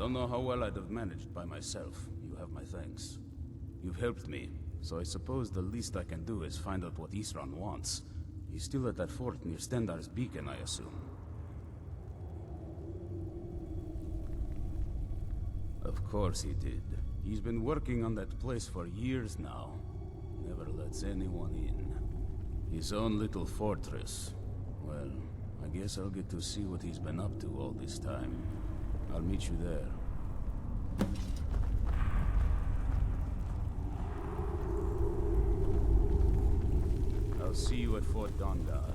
Don't know how well I'd have managed by myself. You have my thanks. You've helped me, so I suppose the least I can do is find out what Isran wants. He's still at that fort near Stendar's beacon, I assume. Of course he did. He's been working on that place for years now. Never lets anyone in. His own little fortress. Well, I guess I'll get to see what he's been up to all this time. I'll meet you there. I'll see you at Fort Dongar.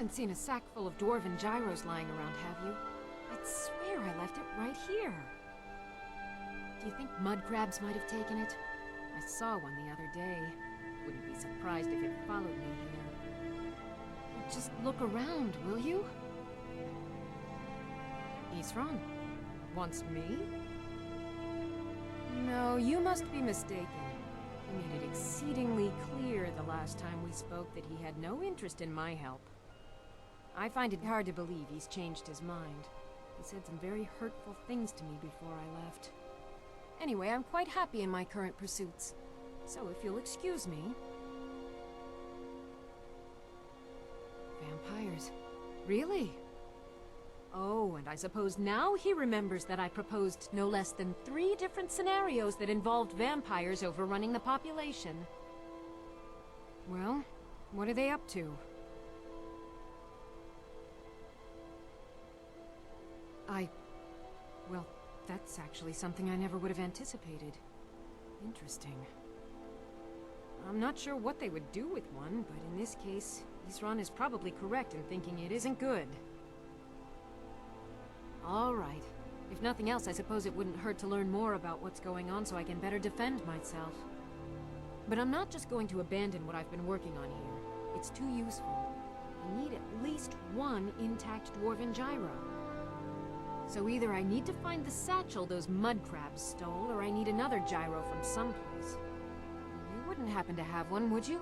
haven't seen a sack full of dwarven gyros lying around, have you? I'd swear I left it right here. Do you think mud crabs might have taken it? I saw one the other day. Wouldn't be surprised if it followed me here. Just look around, will you? Isran? Wants me? No, you must be mistaken. He made it exceedingly clear the last time we spoke that he had no interest in my help. I find it hard to believe he's changed his mind. He said some very hurtful things to me before I left. Anyway, I'm quite happy in my current pursuits. So if you'll excuse me... Vampires. Really? Oh, and I suppose now he remembers that I proposed no less than 3 different scenarios that involved vampires overrunning the population. Well, what are they up to? Well, that's actually something I never would have anticipated. Interesting. I'm not sure what they would do with one, but in this case, Isran is probably correct in thinking it isn't good. All right. If nothing else, I suppose it wouldn't hurt to learn more about what's going on so I can better defend myself. But I'm not just going to abandon what I've been working on here. It's too useful. I need at least 1 intact dwarven gyro. So either I need to find the satchel those mud crabs stole, or I need another gyro from someplace. You wouldn't happen to have one, would you?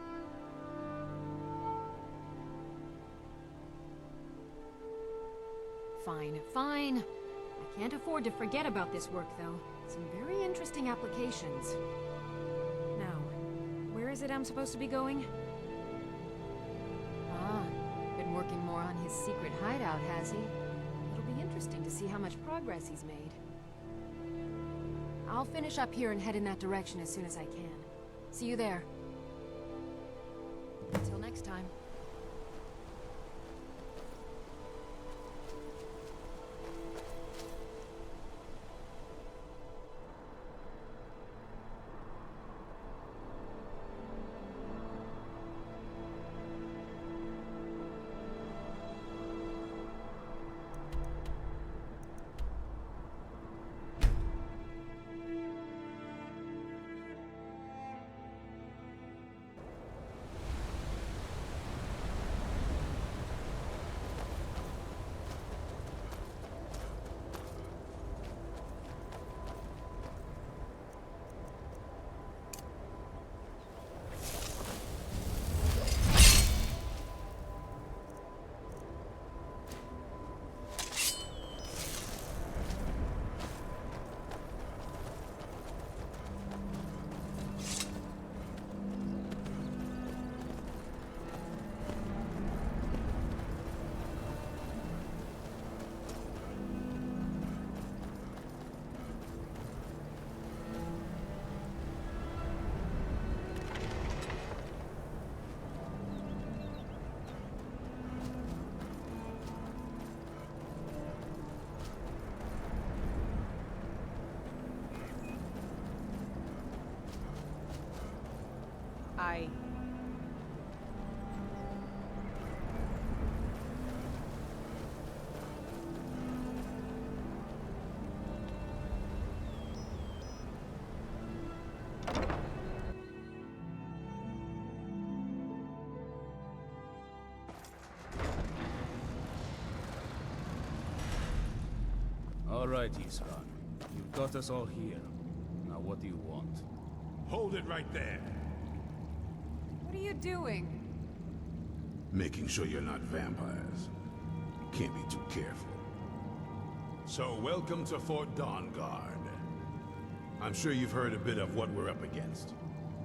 Fine, fine. I can't afford to forget about this work, though. Some very interesting applications. Now, where is it I'm supposed to be going? Ah, been working more on his secret hideout, has he? It'll be interesting to see how much progress he's made. I'll finish up here and head in that direction as soon as I can. See you there. Until next time. All right, Isran. You've got us all here. Now what do you want? Hold it right there. What are you doing? Making sure you're not vampires. Can't be too careful. So, welcome to Fort Dawnguard. I'm sure you've heard a bit of what we're up against.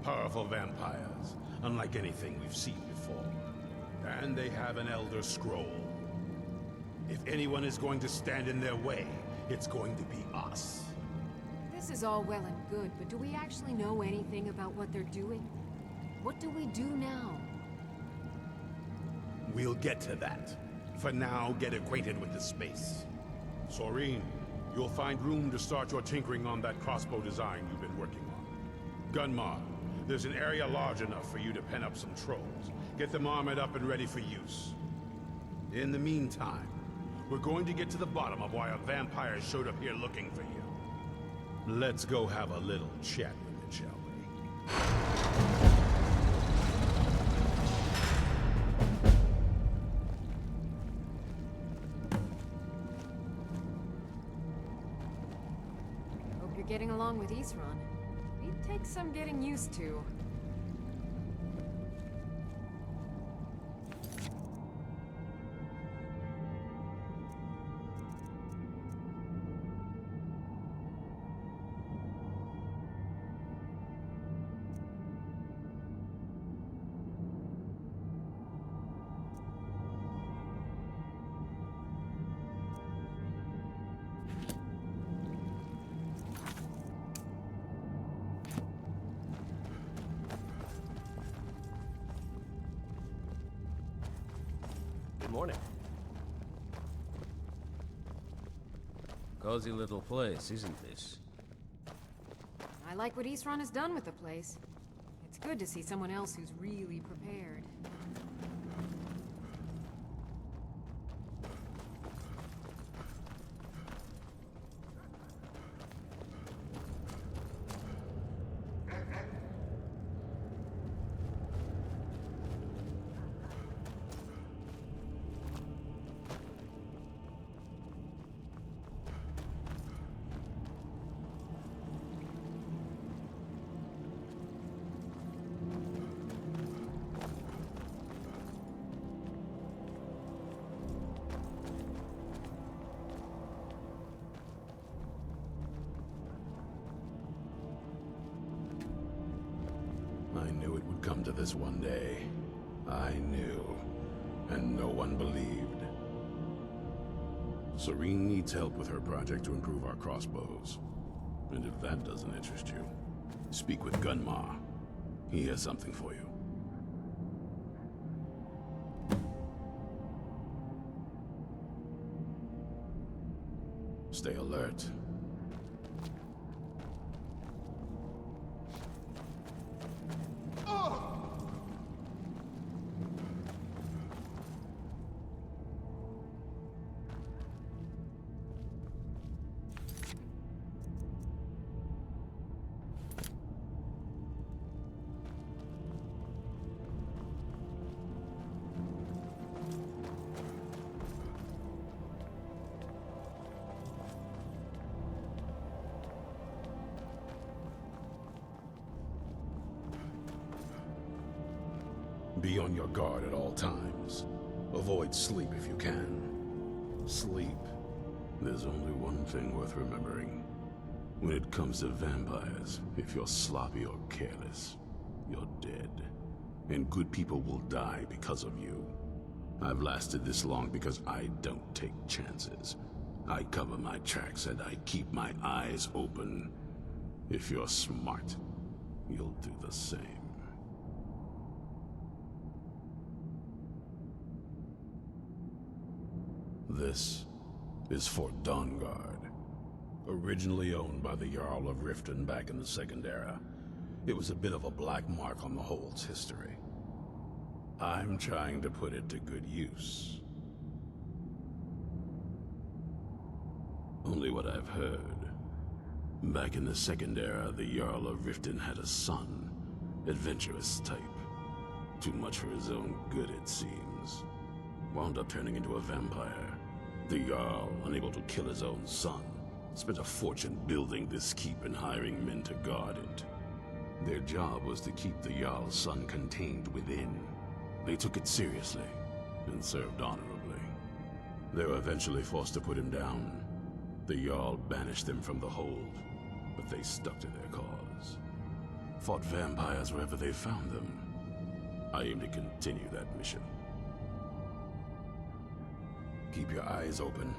Powerful vampires, unlike anything we've seen before. And they have an Elder Scroll. If anyone is going to stand in their way, it's going to be us. This is all well and good, but do we actually know anything about what they're doing? What do we do now? We'll get to that. For now, get acquainted with the space. Soreen, you'll find room to start your tinkering on that crossbow design you've been working on. Gunmar, there's an area large enough for you to pen up some trolls. Get them armored up and ready for use. In the meantime, we're going to get to the bottom of why a vampire showed up here looking for you. Let's go have a little chat with it, shall we? Hope you're getting along with Isran. It takes some getting used to. Good morning. Cozy little place, isn't this? I like what Isran has done with the place. It's good to see someone else who's really prepared. I knew it would come to this one day. I knew. And no one believed. Serene needs help with her project to improve our crossbows. And if that doesn't interest you, speak with Gunmar. He has something for you. Stay alert. Be on your guard at all times. Avoid sleep if you can. Sleep. There's only one thing worth remembering. When it comes to vampires, if you're sloppy or careless, you're dead. And good people will die because of you. I've lasted this long because I don't take chances. I cover my tracks and I keep my eyes open. If you're smart, you'll do the same. This is Fort Dawnguard, originally owned by the Jarl of Riften back in the Second Era. It was a bit of a black mark on the Hold's history. I'm trying to put it to good use. Only what I've heard. Back in the Second Era, the Jarl of Riften had a son, adventurous type. Too much for his own good, it seems. Wound up turning into a vampire. The Jarl, unable to kill his own son, spent a fortune building this keep and hiring men to guard it. Their job was to keep the Jarl's son contained within. They took it seriously and served honorably. They were eventually forced to put him down. The Jarl banished them from the Hold, but they stuck to their cause. Fought vampires wherever they found them. I aim to continue that mission. Keep your eyes open.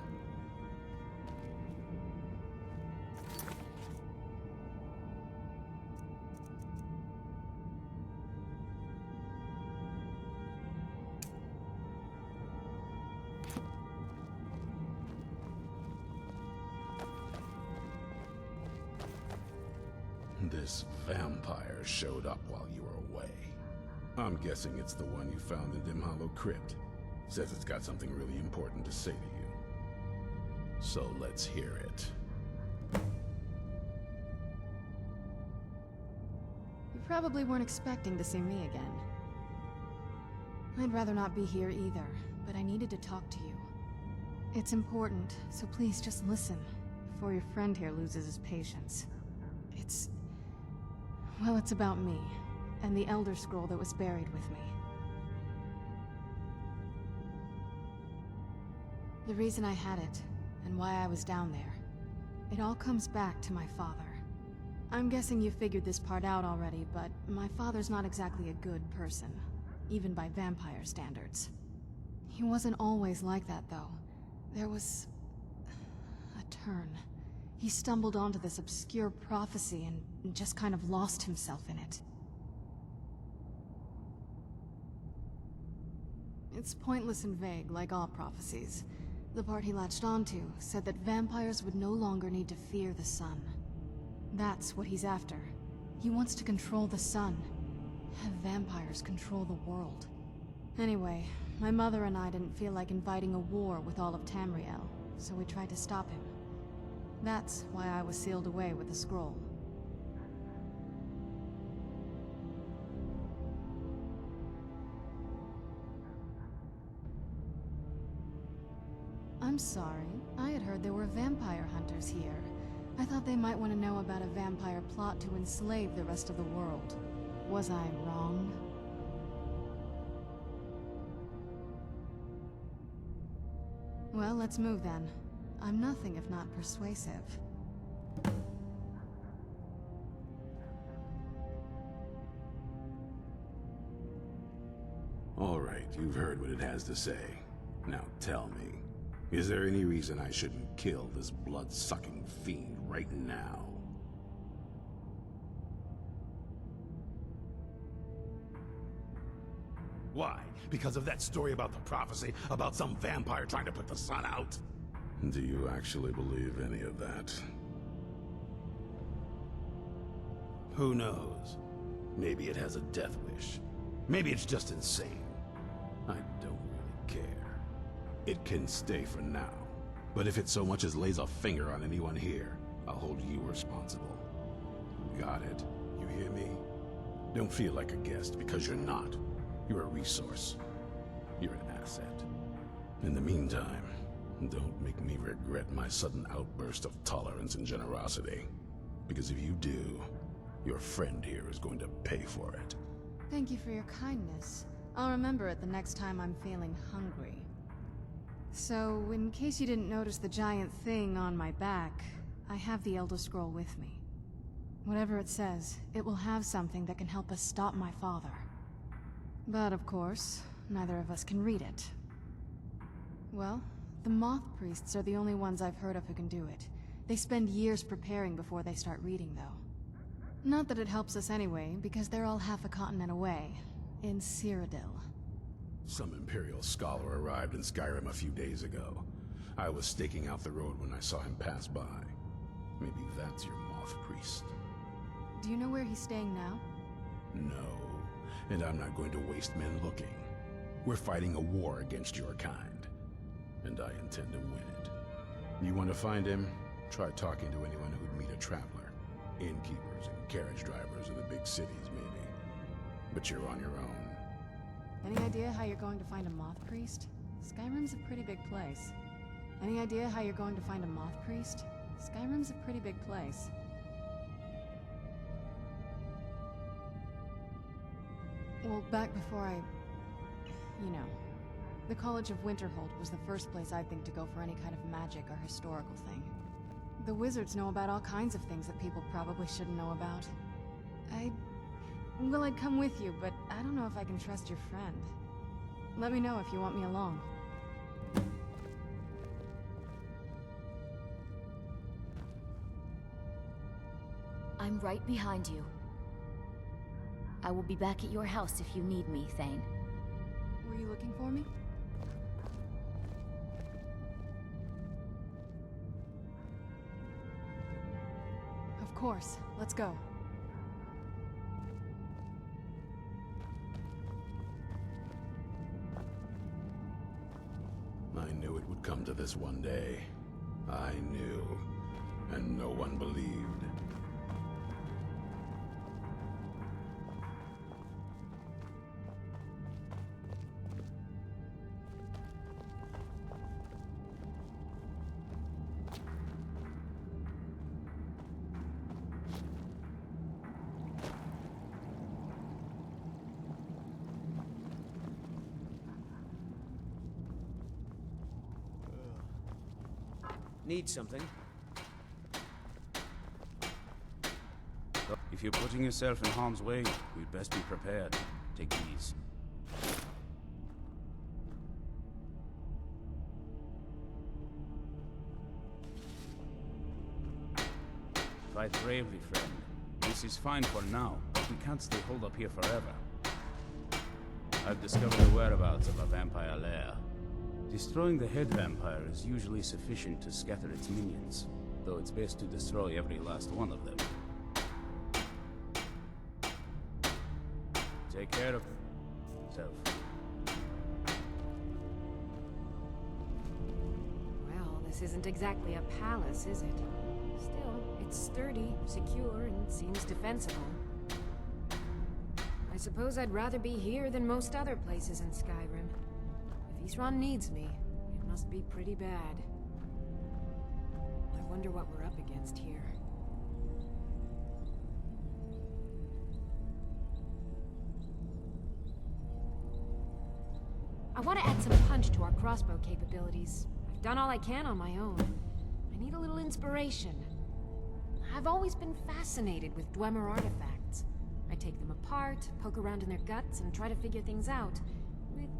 This vampire showed up while you were away. I'm guessing it's the one you found in Dim Hollow Crypt. Says it's got something really important to say to you. So let's hear it. You probably weren't expecting to see me again. I'd rather not be here either, but I needed to talk to you. It's important, so please just listen, before your friend here loses his patience. Well, it's about me, and the Elder Scroll that was buried with me. The reason I had it, and why I was down there, it all comes back to my father. I'm guessing you figured this part out already, but my father's not exactly a good person, even by vampire standards. He wasn't always like that, though. There was a turn. He stumbled onto this obscure prophecy and just kind of lost himself in it. It's pointless and vague, like all prophecies. The part he latched onto said that vampires would no longer need to fear the sun. That's what he's after. He wants to control the sun. Have vampires control the world. Anyway, my mother and I didn't feel like inviting a war with all of Tamriel, so we tried to stop him. That's why I was sealed away with the scroll. I'm sorry. I had heard there were vampire hunters here. I thought they might want to know about a vampire plot to enslave the rest of the world. Was I wrong? Well, let's move then. I'm nothing if not persuasive. All right, you've heard what it has to say. Now tell me, is there any reason I shouldn't kill this blood-sucking fiend right now? Why? Because of that story about the prophecy, about some vampire trying to put the sun out? Do you actually believe any of that? Who knows? Maybe it has a death wish. Maybe it's just insane. I don't really care. It can stay for now. But if it so much as lays a finger on anyone here, I'll hold you responsible. Got it? You hear me? Don't feel like a guest, because you're not. You're a resource. You're an asset. In the meantime, don't make me regret my sudden outburst of tolerance and generosity. Because if you do, your friend here is going to pay for it. Thank you for your kindness. I'll remember it the next time I'm feeling hungry. So, in case you didn't notice the giant thing on my back, I have the Elder Scroll with me. Whatever it says, it will have something that can help us stop my father. But of course, neither of us can read it. Well, the Moth Priests are the only ones I've heard of who can do it. They spend years preparing before they start reading, though. Not that it helps us anyway, because they're all half a continent away, in Cyrodiil. Some Imperial scholar arrived in Skyrim a few days ago. I was staking out the road when I saw him pass by. Maybe that's your Moth Priest. Do you know where he's staying now? No, and I'm not going to waste men looking. We're fighting a war against your kind, and I intend to win it. You want to find him? Try talking to anyone who'd meet a traveler. Innkeepers and carriage drivers in the big cities, maybe. But you're on your own. Any idea how you're going to find a Moth Priest? Skyrim's a pretty big place. Any idea how you're going to find a Moth Priest? Skyrim's a pretty big place. Well, back before the College of Winterhold was the first place I'd think to go for any kind of magic or historical thing. The wizards know about all kinds of things that people probably shouldn't know about. I'd come with you, but I don't know if I can trust your friend. Let me know if you want me along. I'm right behind you. I will be back at your house if you need me, Thane. Were you looking for me? Of course. Let's go. knew it would come to this one day. I knew, and no one believed. Need something? If you're putting yourself in harm's way, you'd best be prepared. Take these. Fight bravely, friend. This is fine for now, but we can't stay holed up here forever. I've discovered the whereabouts of a vampire lair. Destroying the head vampire is usually sufficient to scatter its minions, though it's best to destroy every last one of them. Take care of yourself. Well, this isn't exactly a palace, is it? Still, it's sturdy, secure, and seems defensible. I suppose I'd rather be here than most other places in Skyrim. If Isran needs me, it must be pretty bad. I wonder what we're up against here. I want to add some punch to our crossbow capabilities. I've done all I can on my own. I need a little inspiration. I've always been fascinated with Dwemer artifacts. I take them apart, poke around in their guts, and try to figure things out, with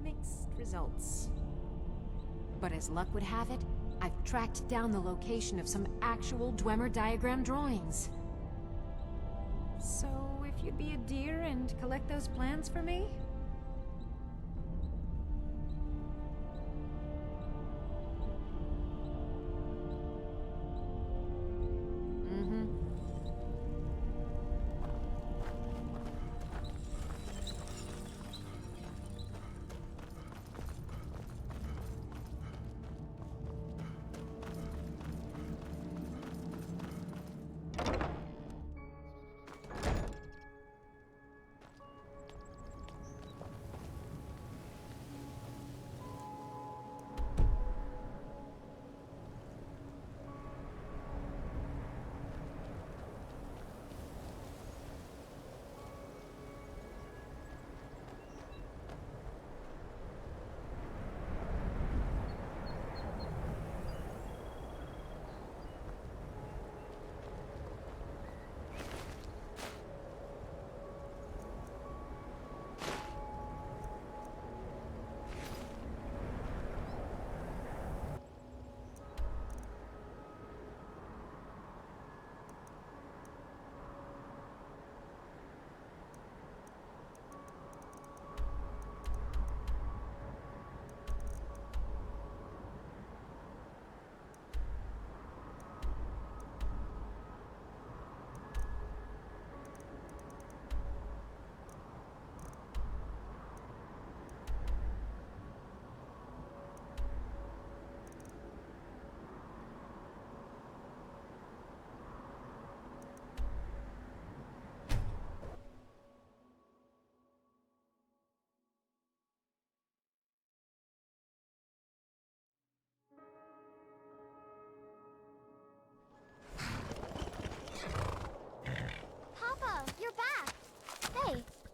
mixed results. But as luck would have it, I've tracked down the location of some actual Dwemer diagram drawings. So, if you'd be a dear and collect those plans for me?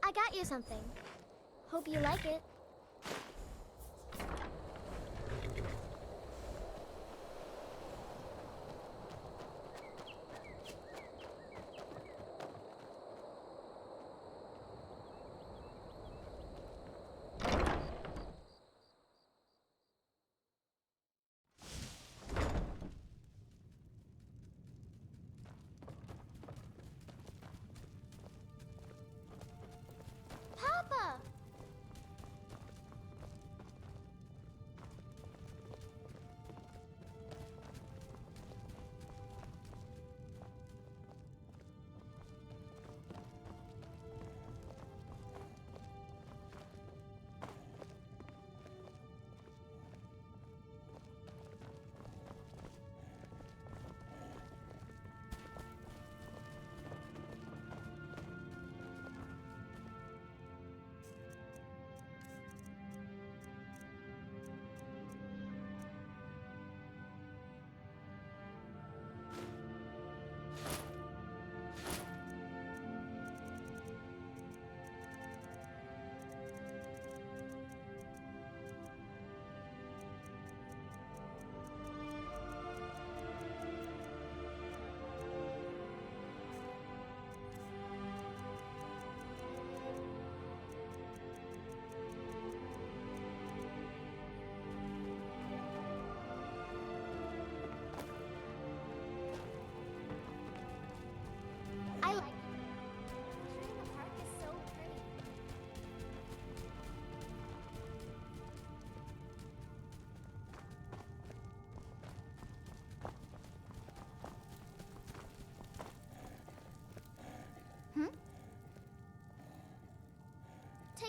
I got you something. Hope you like it. Papa!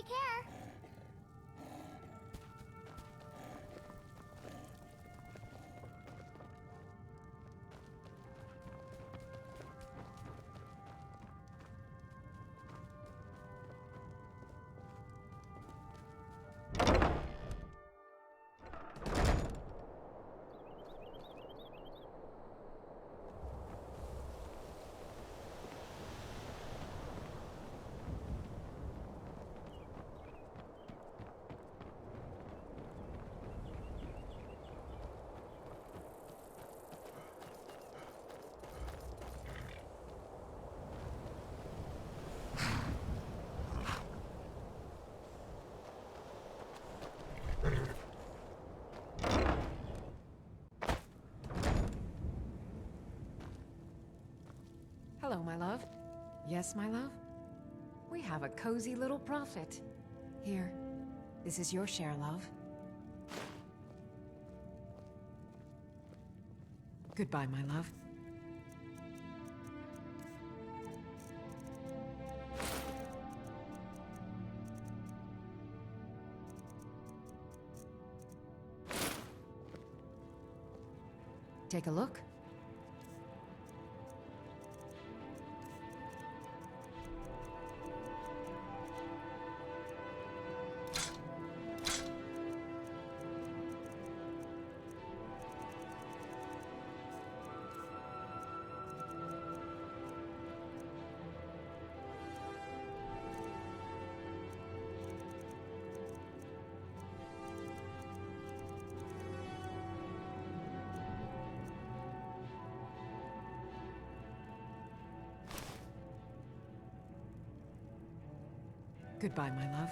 Take care. Hello, my love. Yes, my love? We have a cozy little prophet. Here, this is your share, love. Goodbye, my love. Take a look. Goodbye, my love.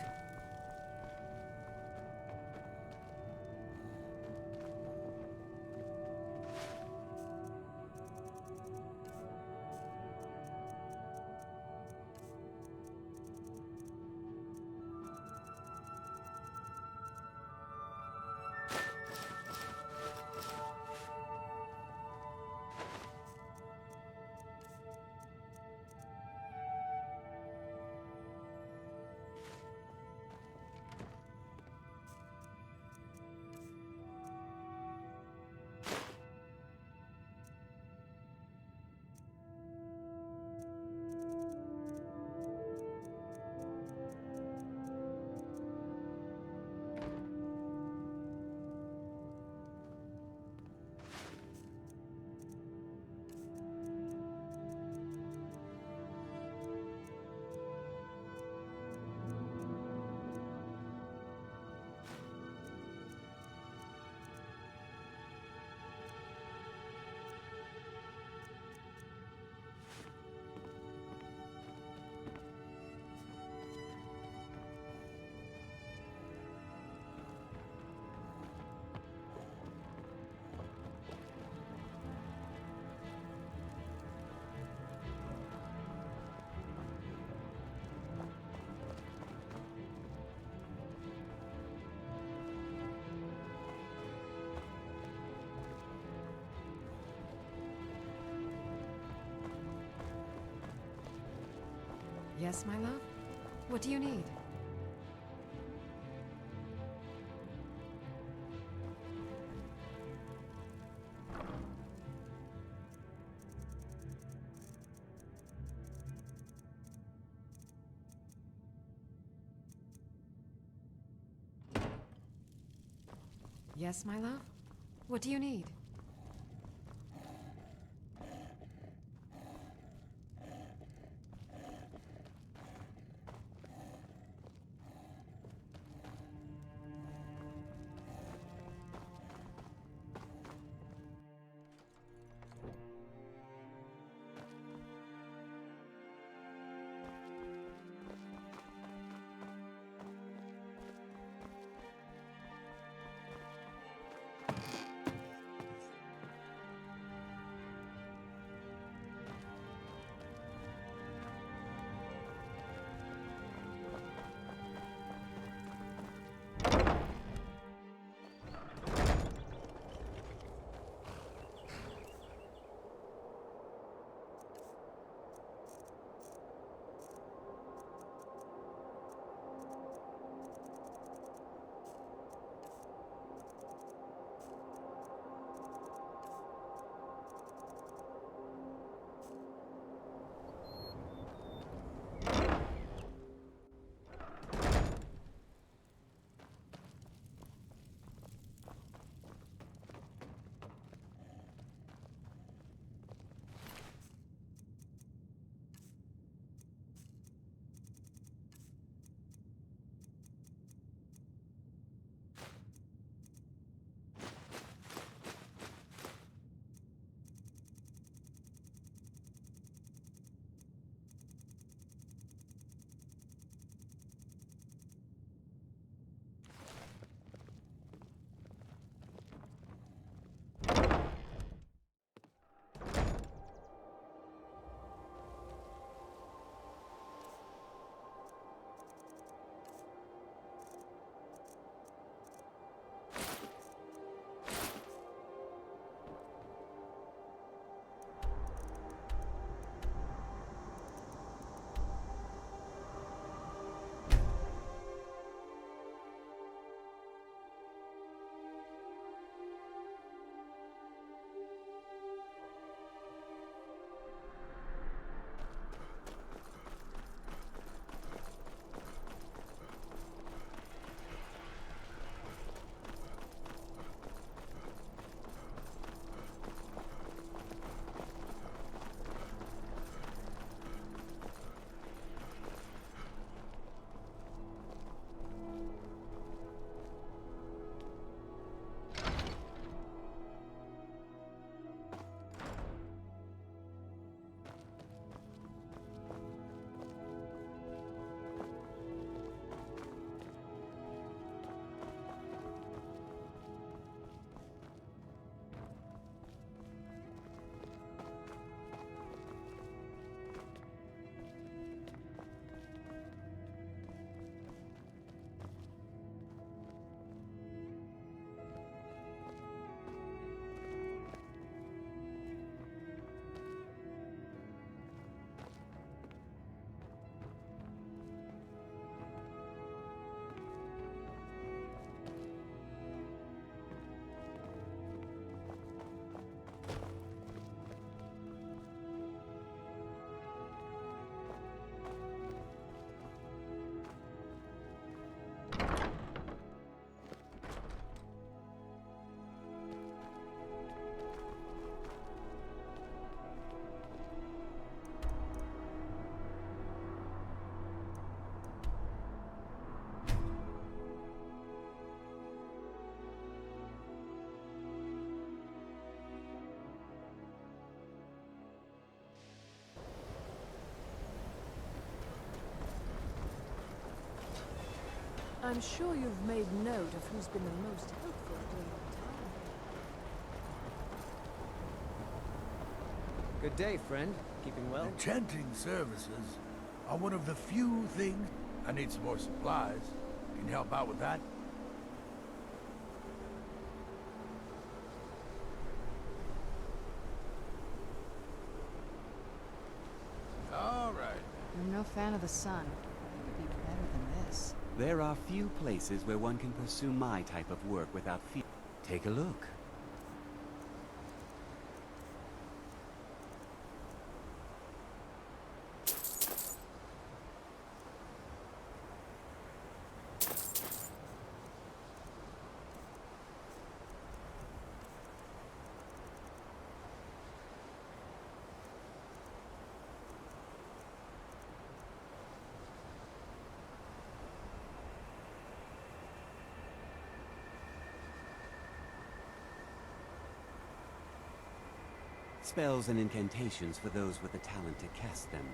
Yes, my love? What do you need? Yes, my love? What do you need? I'm sure you've made note of who's been the most helpful during your time. Good day, friend. Keeping well? Enchanting services are one of the few things... I need some more supplies. Can you help out with that? All right. I'm no fan of the sun. It would be better than this. There are few places where one can pursue my type of work without fear. Take a look. Spells and incantations for those with the talent to cast them.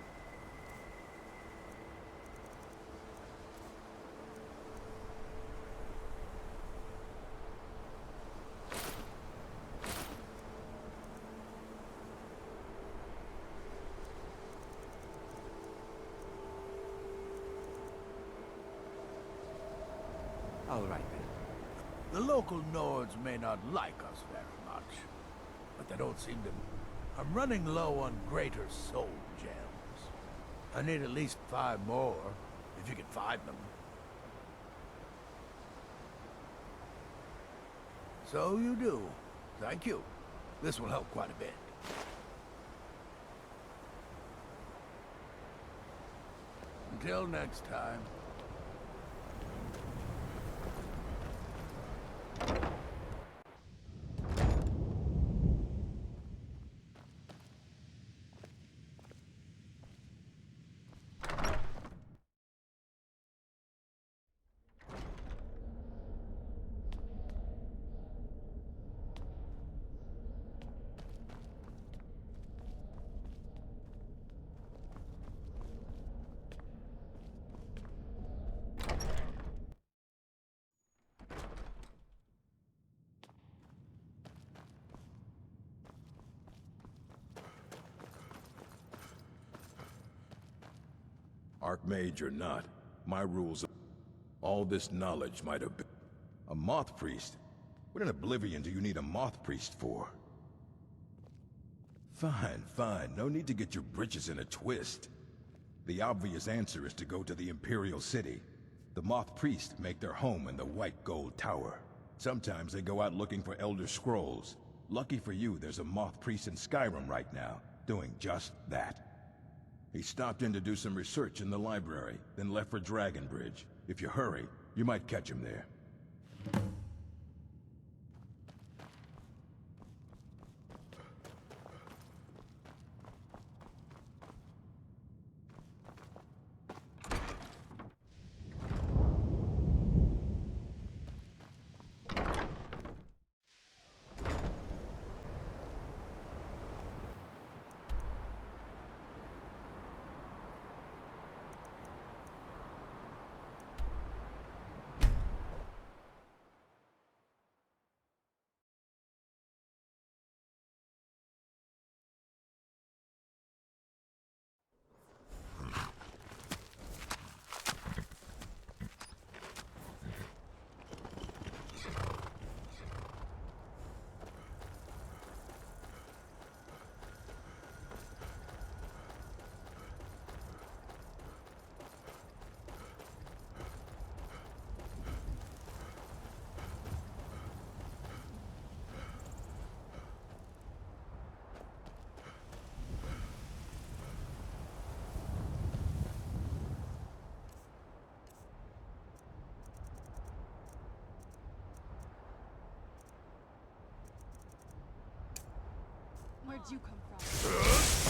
All right then. The local Nords may not like us very much, but they don't seem to... I'm running low on greater soul gems. I need at least 5 more, if you can find them. So you do. Thank you. This will help quite a bit. Until next time. Archmage or not, my rules... All this knowledge might have been... A moth priest? What in oblivion do you need a moth priest for? Fine, fine. No need to get your britches in a twist. The obvious answer is to go to the Imperial City. The moth priests make their home in the White Gold Tower. Sometimes they go out looking for Elder Scrolls. Lucky for you, there's a moth priest in Skyrim right now, doing just that. He stopped in to do some research in the library, then left for Dragonbridge. If you hurry, you might catch him there. Where'd you come from?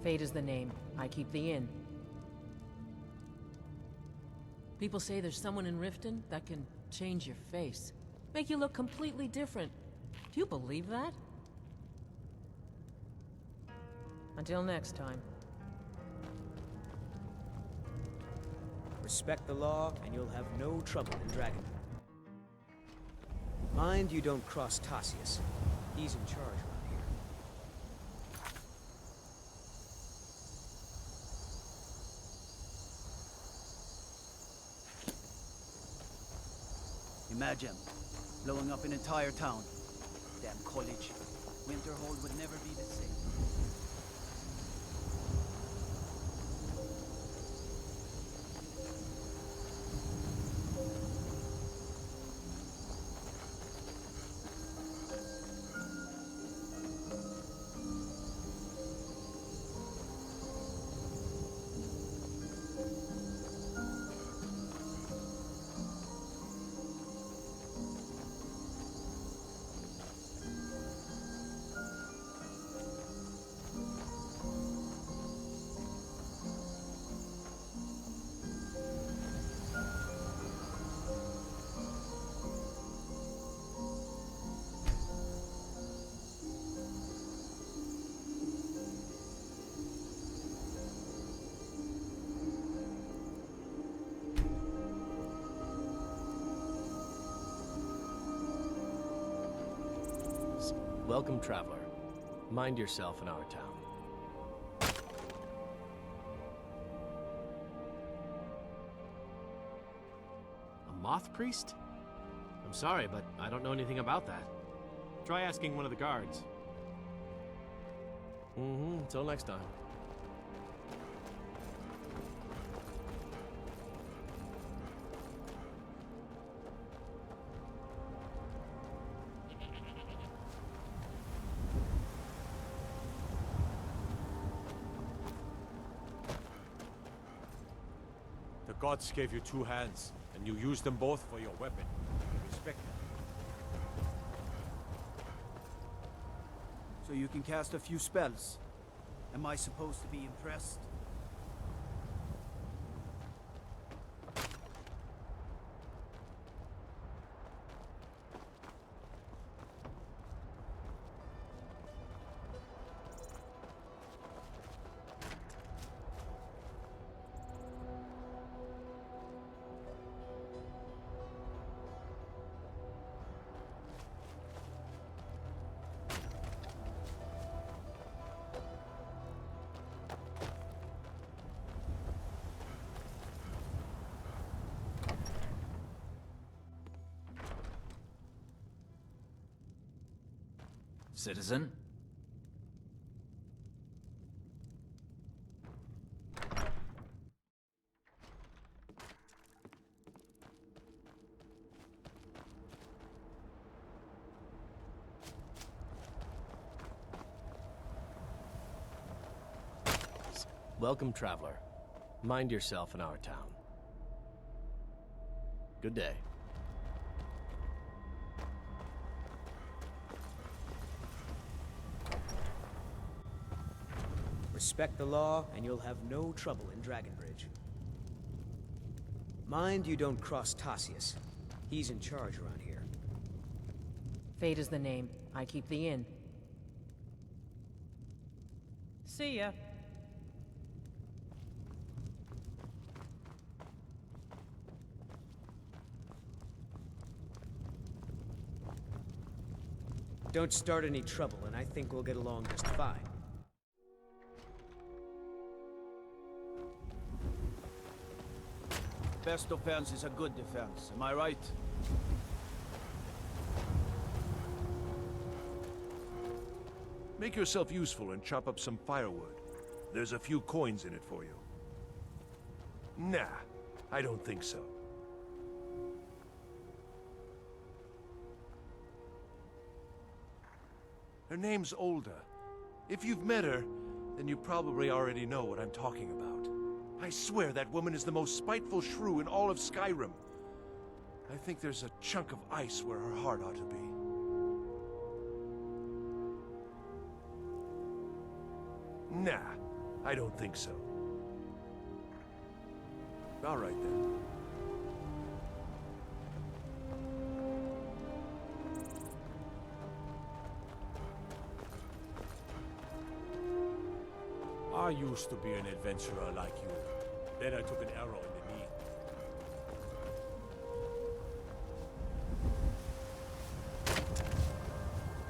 Fate is the name. I keep the inn. People say there's someone in Riften that can change your face. Make you look completely different. Do you believe that? Until next time. Respect the law, and you'll have no trouble in Dragon. Mind you don't cross Tassius. He's in charge around here. Imagine blowing up an entire town. Damn college. Winterhold would never be the same. Welcome, traveler. Mind yourself in our town. A moth priest? I'm sorry, but I don't know anything about that. Try asking one of the guards. Until next time. The gods gave you two hands, and you used them both for your weapon. Respect them. So you can cast a few spells. Am I supposed to be impressed? Citizen? Welcome, traveler. Mind yourself in our town. Good day. Respect the law, and you'll have no trouble in Dragonbridge. Mind you don't cross Tassius. He's in charge around here. Fate is the name. I keep the inn. See ya. Don't start any trouble, and I think we'll get along just fine. Best defense is a good defense, am I right? Make yourself useful and chop up some firewood. There's a few coins in it for you. Nah, I don't think so. Her name's Olda. If you've met her, then you probably already know what I'm talking about. I swear that woman is the most spiteful shrew in all of Skyrim. I think there's a chunk of ice where her heart ought to be. Nah, I don't think so. All right, then. I used to be an adventurer like you. Then I took an arrow in the knee.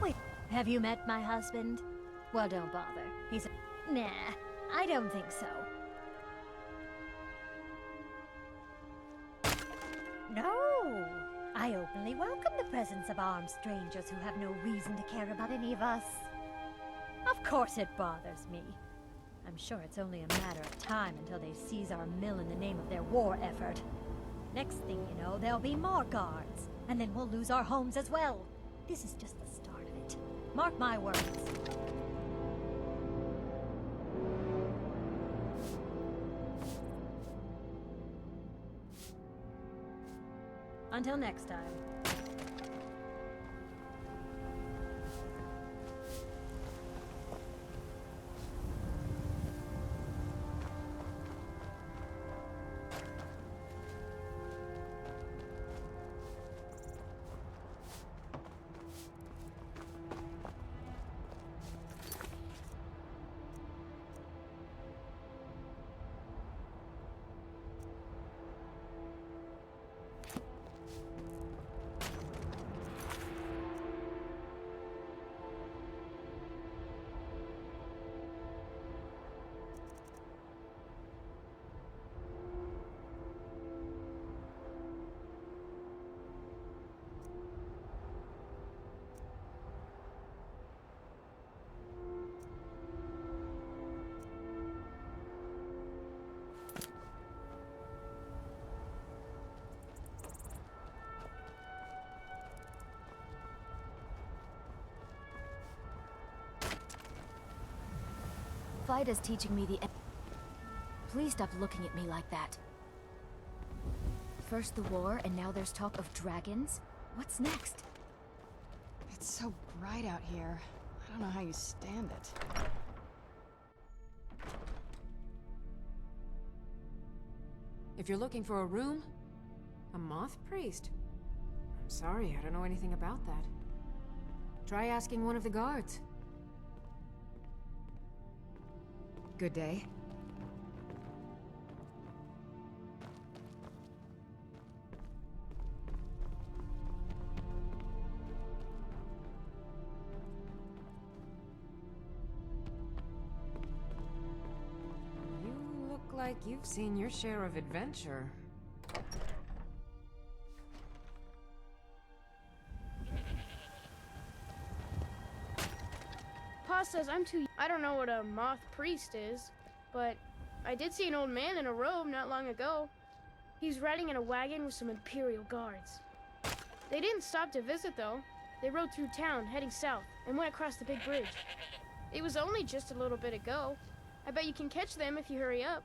Wait, have you met my husband? Well, don't bother. He's a... Nah, I don't think so. No! I openly welcome the presence of armed strangers who have no reason to care about any of us. Of course it bothers me. I'm sure it's only a matter of time until they seize our mill in the name of their war effort. Next thing you know, there'll be more guards, and then we'll lose our homes as well. This is just the start of it. Mark my words. Until next time. Vida's teaching me the... Please stop looking at me like that. First the war, and now there's talk of dragons? What's next? It's so bright out here. I don't know how you stand it. If you're looking for a room, a moth priest. I'm sorry, I don't know anything about that. Try asking one of the guards. Good day. You look like you've seen your share of adventure. Pa says I'm too... I don't know what a moth priest is, but I did see an old man in a robe not long ago. He's riding in a wagon with some Imperial guards. They didn't stop to visit, though. They rode through town, heading south, and went across the big bridge. It was only just a little bit ago. I bet you can catch them if you hurry up.